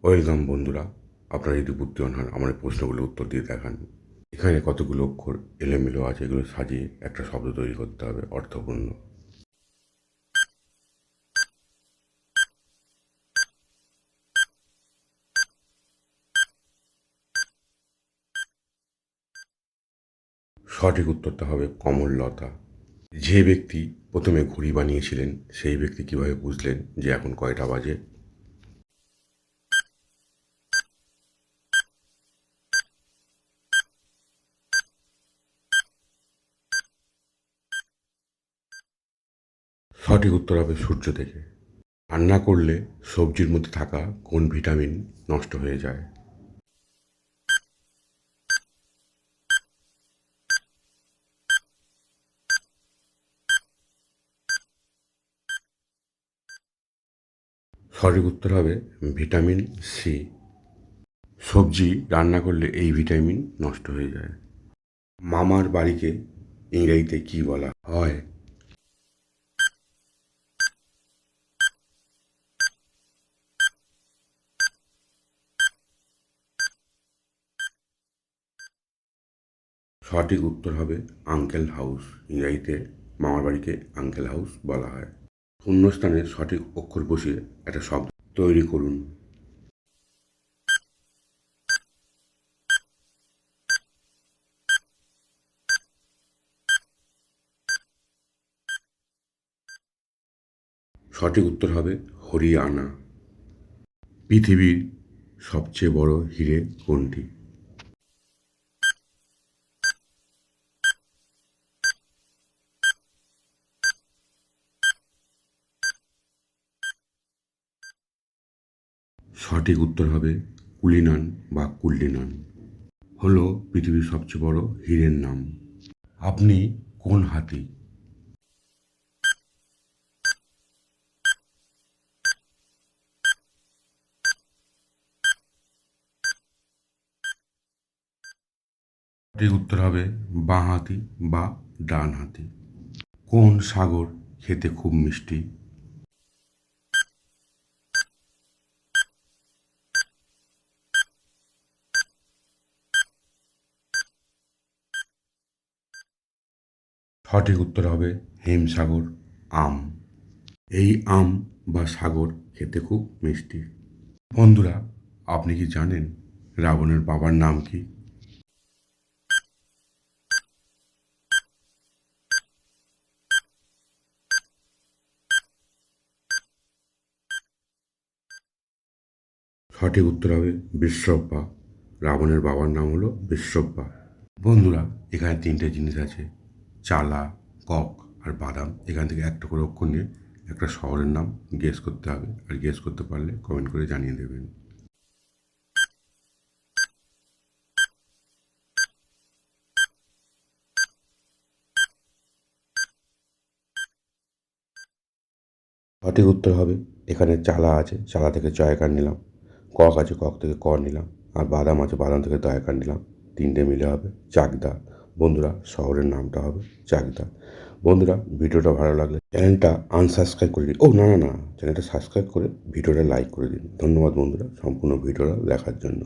Welcome বন্ধুরা, আপনারা যদি বুদ্ধিমান হন আমার এই প্রশ্নগুলোর উত্তর দিয়ে দেখান। এখানে কতগুলো অক্ষর এলোমেলো আছে, এগুলো সাজিয়ে একটা শব্দ তৈরি করতে হবে অর্থপূর্ণ। সঠিক উত্তরটা হবে কমললতা। যে ব্যক্তি প্রথমে ঘড়ি বানিয়েছিলেন সেই ব্যক্তি কিভাবে বুঝলেন যে এখন কয়টা বাজে? সঠিক উত্তর হবে সূর্য থেকে। রান্না করলে সবজির মধ্যে থাকা কোন ভিটামিন নষ্ট হয়ে যায়? সঠিক উত্তর হবে ভিটামিন সি। সবজি রান্না করলে এই ভিটামিন নষ্ট হয়ে যায়। মামার বাড়িকে ইংরেজিতে কি বলা হয়? সঠিক উত্তর হবে আঙ্কেল হাউস। ইংরেজিতে মামার বাড়িকে আঙ্কেল হাউস বলা হয়। শূন্যস্থানে সঠিক অক্ষর বসিয়ে একটা শব্দ তৈরি করুন। সঠিক উত্তর হবে হরিয়ানা। পৃথিবীর সবচেয়ে বড় হিরে কোনটি? সঠিক উত্তর হবে কুলিনান বা কুল্লিনান। হলো পৃথিবীর সবচেয়ে বড় হীরের নাম। আপনি কোন হাতি? সঠিক উত্তর হবে বাঁ হাতি বা ডান হাতি। কোন সাগর খেতে খুব মিষ্টি? সঠিক উত্তর হবে হিমসাগর আম। এই আম বা সাগর খেতে খুব মিষ্টি। বন্ধুরা, আপনি কি জানেন রাবণের বাবার নাম কি? সঠিক উত্তর হবে বিশ্বব্বা। রাবণের বাবার নাম হলো বিশ্বব্বা। বন্ধুরা, এখানে তিনটে জিনিস আছে, চালা, কক আর বাদাম। এখান থেকে একটা করে অক্ষর নিয়ে একটা শহরের নাম গেস করতে হবে, আর গেস করতে পারলে কমেন্ট করে জানিয়ে দেবেন। সঠিক উত্তর হবে, এখানে চালা আছে, চালা থেকে জয়কার নিলাম। কক আছে, কক থেকে ক নিলাম। আর বাদাম আছে, বাদাম থেকে দয়াকার নিলাম। তিনটে মিলে হবে চাকদা। বন্ধুরা, শহরের নামটা হবে চাকদা। বন্ধুরা, ভিডিওটা ভালো লাগলে চ্যানেলটা আনসাবস্ক্রাইব করে দিন। ও না না না, চ্যানেলটা সাবস্ক্রাইব করে ভিডিওটা লাইক করে দিন। ধন্যবাদ বন্ধুরা সম্পূর্ণ ভিডিওটা দেখার জন্য।